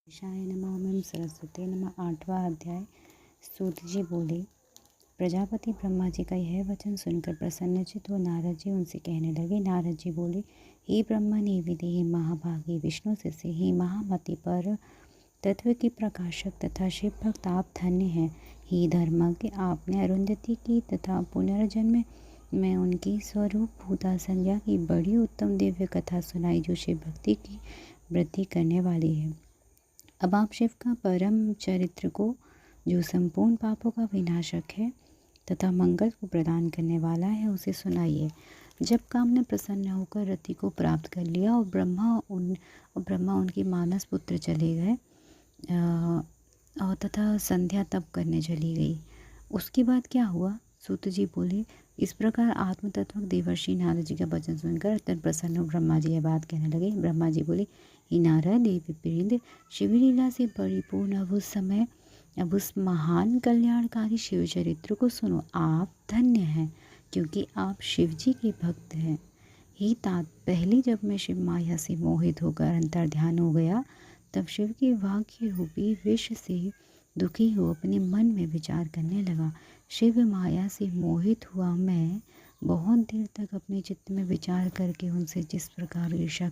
ईशाय नमः ओम सरस्वती नमः। 8वां अध्याय। सूत जी बोले, प्रजापति ब्रह्मा जी का यह वचन सुनकर प्रसन्नचित्त हो नारद जी उनसे कहने लगे। नारद जी बोले, हे ब्रह्मणे विदेहि महाभागे विष्णु शिष्य, हे महामति पर तत्व के प्रकाशक तथा शिव भक्त, आप धन्य हैं। हे धर्मज्ञ, आपने अरुंधति की तथा पुनर्जन्म में उनकी स्वरूप भूता संज्ञा की बड़ी उत्तम दिव्य कथा सुनाई, जो शिव भक्ति की वृद्धि करने वाली है। अब आप शिव का परम चरित्र को, जो संपूर्ण पापों का विनाशक है तथा मंगल को प्रदान करने वाला है, उसे सुनाइए। जब काम ने प्रसन्न होकर रति को प्राप्त कर लिया और ब्रह्मा उनके मानस पुत्र चले गए और तथा संध्या तप करने चली गई। उसके बाद क्या हुआ? सूत जी बोले, इस प्रकार आत्म तत्व देवर्षि नारद जी का वचन सुनकर अत्यंत प्रसन्न हो ब्रह्मा जी यह बात कहने लगे। ब्रह्मा जी बोले, हे नारद, हे विप्रेंद्र, शिव लीला से परिपूर्ण अब उस महान कल्याणकारी शिव चरित्र को सुनो। आप धन्य हैं, क्योंकि आप शिव जी के भक्त हैं। हे तात, पहले जब मैं शिव माया से मोहित होकर अंतर्ध्यान हो गया, तब शिव के वाक्य रूपी विष से दुखी हो अपने मन में विचार करने लगा। शिव माया से मोहित हुआ मैं बहुत देर तक अपने चित्त में विचार करके उनसे जिस प्रकार ईर्ष्या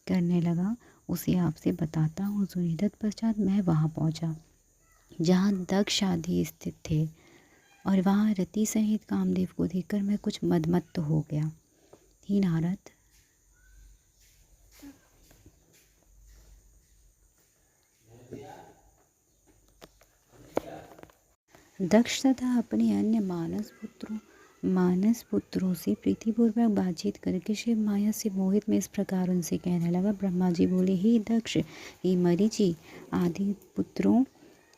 करने लगा, उसे आपसे बताता हूँ। सुनिए, तत्पश्चात मैं वहाँ पहुँचा जहाँ दक्ष आदि स्थित थे, और वहाँ रति सहित कामदेव को देखकर मैं कुछ मदमत्त हो गया। ही नारद, दक्ष तथा अपने अन्य मानस पुत्रों से प्रीतिपूर्वक बातचीत करके शिव माया से मोहित में इस प्रकार उनसे कहने लगा। ब्रह्मा जी बोले, हे दक्ष, हे मरीचि आदि पुत्रों,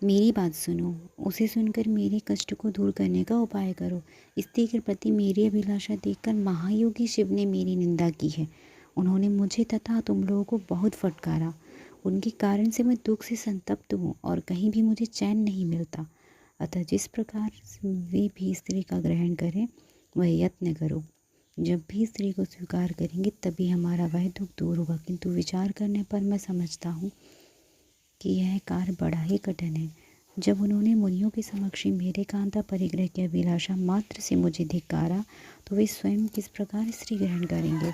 मेरी बात सुनो। उसे सुनकर मेरे कष्ट को दूर करने का उपाय करो। स्त्री के प्रति मेरी अभिलाषा देखकर महायोगी शिव ने मेरी निंदा की है। उन्होंने मुझे तथा तुम लोगों को बहुत फटकारा। उनके कारण से मैं दुख से संतप्त हूँ और कहीं भी मुझे चैन नहीं मिलता। अतः जिस प्रकार वे भी स्त्री का ग्रहण करें, वह यत्न करो। जब भी स्त्री को स्वीकार करेंगे तभी हमारा वह दुख दूर होगा, किंतु विचार करने पर मैं समझता हूँ कि यह कार्य बड़ा ही कठिन है। जब उन्होंने मुनियों के समक्ष मेरे कांता परिग्रह की अभिलाषा मात्र से मुझे धिक्कारा, तो वे स्वयं किस प्रकार स्त्री ग्रहण करेंगे?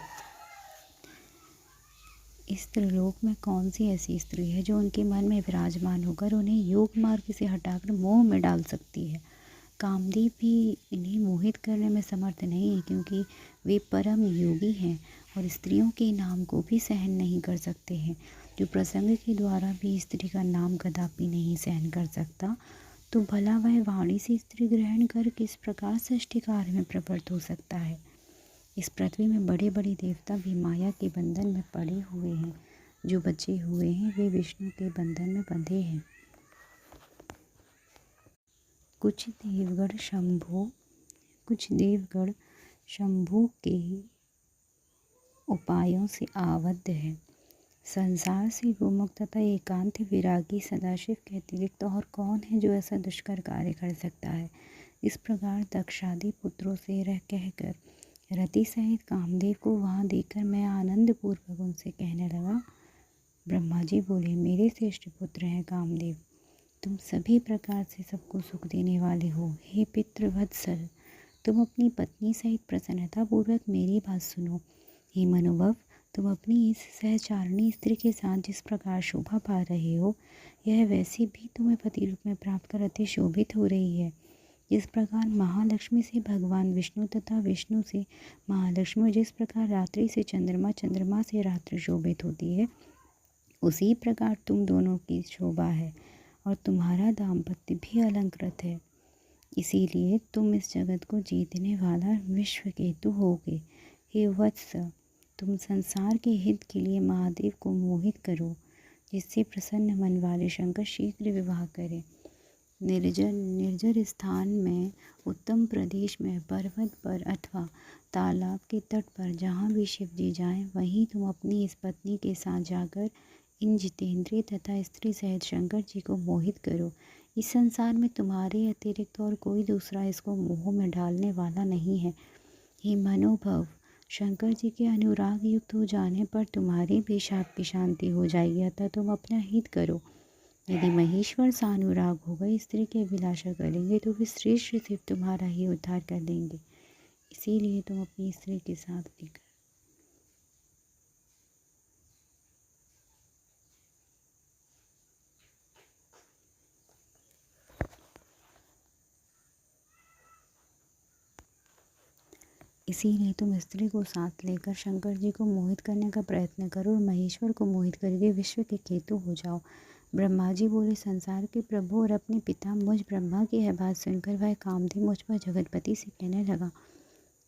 इस त्रिलोक में कौन सी ऐसी स्त्री है जो उनके मन में विराजमान होकर उन्हें योग मार्ग से हटाकर मोह में डाल सकती है? कामदेव भी इन्हें मोहित करने में समर्थ नहीं है, क्योंकि वे परम योगी हैं और स्त्रियों के नाम को भी सहन नहीं कर सकते हैं। जो प्रसंग के द्वारा भी स्त्री का नाम कदापि नहीं सहन कर सकता, तो भला वह वाणी से स्त्री ग्रहण कर किस प्रकार सृष्टि कार्य में प्रवृत्त हो सकता है? इस पृथ्वी में बड़े बड़े देवता भी माया के बंधन में पड़े हुए हैं। जो बचे हुए हैं वे विष्णु के बंधन में बंधे हैं। कुछ देवगण शंभु के उपायों से आबद्ध है। संसार से विमुख तथा एकांत विरागी सदाशिव के अतिरिक्त और कौन है जो ऐसा दुष्कर कार्य कर सकता है? इस प्रकार दक्षादि पुत्रों से रह कहकर रति सहित कामदेव को वहाँ देखकर मैं आनंद पूर्वक उनसे कहने लगा। ब्रह्मा जी बोले, मेरे श्रेष्ठ पुत्र हैं कामदेव, तुम सभी प्रकार से सबको सुख देने वाले हो। हे पितृवत्सल, तुम अपनी पत्नी सहित प्रसन्नता पूर्वक मेरी बात सुनो। हे मनोभव, तुम अपनी इस सहचारिणी स्त्री के साथ जिस प्रकार शोभा पा रहे हो, यह वैसे भी तुम्हें पति रूप में प्राप्त कर अति शोभित हो रही है। जिस प्रकार महालक्ष्मी से भगवान विष्णु तथा विष्णु से महालक्ष्मी जिस प्रकार रात्रि से चंद्रमा, चंद्रमा से रात्रि शोभित होती है, उसी प्रकार तुम दोनों की शोभा है और तुम्हारा दाम्पत्य भी अलंकृत है। इसीलिए तुम इस जगत को जीतने वाला विश्व केतु होगे। हे वत्स, तुम संसार के हित के लिए महादेव को मोहित करो, जिससे प्रसन्न मन वाले शंकर शीघ्र विवाह करें। निर्जर स्थान में, उत्तम प्रदेश में, पर्वत पर अथवा तालाब के तट पर जहाँ भी शिव जी जाएं, वहीं तुम अपनी इस पत्नी के साथ जाकर इन जितेंद्रिय तथा स्त्री सहित शंकर जी को मोहित करो। इस संसार में तुम्हारे अतिरिक्त और कोई दूसरा इसको मोह में डालने वाला नहीं है। हे मनोभव, शंकर जी के अनुराग युक्त हो जाने पर तुम्हारी भी शाप की शांति हो जाएगी, अतः तुम अपना हित करो। यदि महेश्वर सानुराग होगा, स्त्री की अभिलाषा करेंगे तो वे श्रेष्ठ शिव तुम्हारा ही उद्धार कर देंगे। इसीलिए तुम अपनी स्त्री के साथ लेकर इसीलिए तुम स्त्री को साथ लेकर शंकर जी को मोहित करने का प्रयत्न करो और महेश्वर को मोहित करके विश्व के केतु हो जाओ। ब्रह्मा जी बोले, संसार के प्रभु और अपने पिता मुझ ब्रह्मा की यह बात सुनकर वह कामदेव मुझ पर जगतपति से कहने लगा।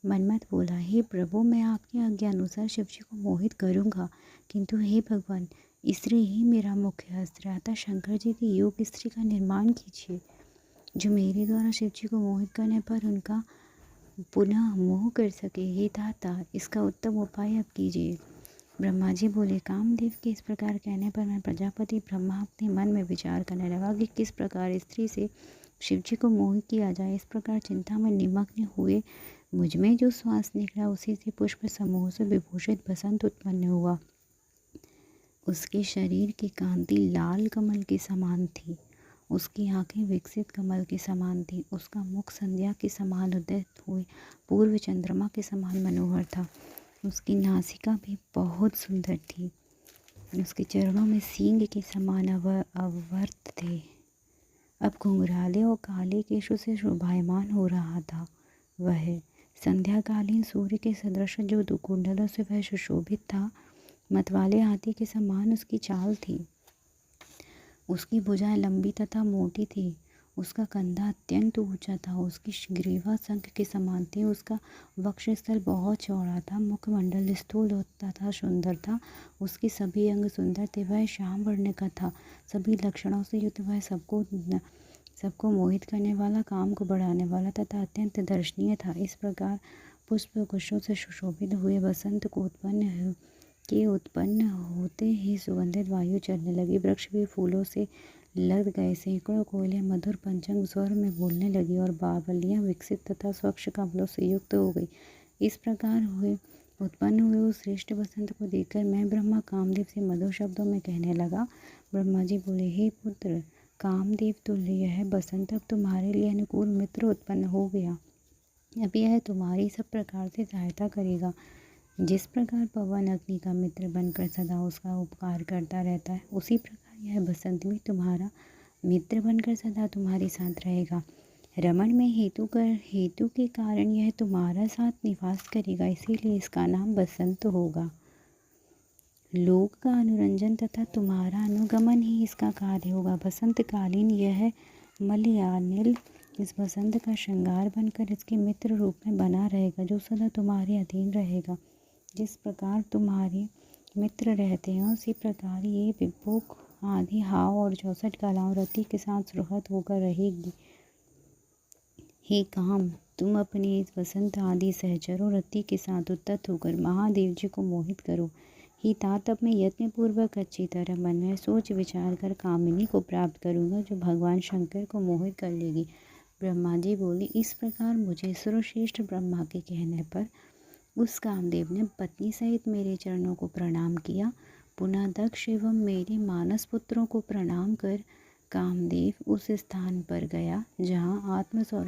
मनमत बोला, हे प्रभु, मैं आपकी आज्ञा अनुसार शिव जी को मोहित करूँगा, किंतु हे भगवान, स्त्री ही मेरा मुख्य अस्त्र है, अतः शंकर जी की योग स्त्री का निर्माण कीजिए, जो मेरे द्वारा शिव जी को मोहित करने पर उनका पुनः मोह कर सके। हे दाता, इसका उत्तम उपाय अब कीजिए। ब्रह्मा जी बोले, कामदेव के इस प्रकार कहने पर मैं प्रजापति ब्रह्मा अपने मन में विचार करने लगा कि किस प्रकार स्त्री से शिव जी को मोहित किया जाए। इस प्रकार चिंता में निमग्न हुए मुझ में जो श्वास निकला, उसी से पुष्प समूह से विभूषित बसंत उत्पन्न हुआ। उसके शरीर की कांति लाल कमल के समान थी, उसकी आंखें विकसित कमल के समान थी, उसका मुख संध्या के समान उदित हुए पूर्व चंद्रमा के समान मनोहर था, उसकी नासिका भी बहुत सुंदर थी, उसके चरणों में सींग के समान अवर्त थे। अब घुंघराले और काले केशों से शोभायमान हो रहा था। वह संध्याकालीन सूर्य के सदृश जो दुकुंडलों से वह सुशोभित था, मतवाले हाथी के समान उसकी चाल थी। उसकी भुजाएं लंबी तथा मोटी थी, उसका कंधा अत्यंत ऊंचा था, उसकी ग्रीवा शंख के समान थी, उसका वक्षस्थल बहुत चौड़ा था, मुखमंडल स्थूल तथा सुंदर था, उसके सभी अंग सुंदर थे, वह श्याम वर्ण का था, सभी लक्षणों से युक्त वह सबको मोहित करने वाला, काम को बढ़ाने वाला तथा अत्यंत दर्शनीय था। इस प्रकार पुष्प कुशों से सुशोभित हुए बसंत को उत्पन्न होते ही सुगंधित वायु चलने लगी, वृक्ष भी फूलों से लद गए, सैकड़ों कोयलें मधुर पंचम स्वर में बोलने लगी और बावलियाँ विकसित तथा स्वच्छ कमलों से युक्त हो गई। इस प्रकार उत्पन्न हुए उस श्रेष्ठ बसंत को देखकर मैं ब्रह्मा कामदेव से मधुर शब्दों में कहने लगा। ब्रह्मा जी बोले, हे पुत्र कामदेव तुल्य, यह बसंत अब तुम्हारे लिए अनुकूल मित्र उत्पन्न हो गया। अब यह तुम्हारी सब प्रकार से सहायता करेगा। जिस प्रकार पवन अग्नि का मित्र बनकर सदा उसका उपकार करता रहता है, उसी प्रकार यह बसंत भी तुम्हारा मित्र बनकर सदा तुम्हारे साथ रहेगा। रमण में हेतु के कारण यह तुम्हारा साथ निवास करेगा, इसीलिए इसका नाम बसंत होगा। लोक का अनुरंजन तथा तुम्हारा अनुगमन ही इसका कार्य होगा। बसंत कालीन यह मलयानिल इस बसंत का श्रृंगार बनकर इसके मित्र रूप में बना रहेगा, जो सदा तुम्हारे अधीन रहेगा। जिस प्रकार तुम्हारे मित्र रहते हैं, उसी प्रकार ये विभोग आदि हाव और 64 कलाओं रति के साथ सुरहत होकर रहेगी। हे काम, तुम अपने इस बसंत आदि सहचरों रति के साथ उद्यत होकर महादेव जी को मोहित करो। हे तात, अब मैं यत्न पूर्वक अच्छी तरह मन में सोच विचार कर कामिनी को प्राप्त करूँगा, जो भगवान शंकर को मोहित कर लेगी। ब्रह्मा जी बोले, इस प्रकार मुझे सर्वश्रेष्ठ ब्रह्मा के कहने पर उस कामदेव ने पत्नी सहित मेरे चरणों को प्रणाम किया। पुनः दक्ष एवं मेरे मानस पुत्रों को प्रणाम कर कामदेव उस स्थान पर गया जहाँ आत्मस्वरूप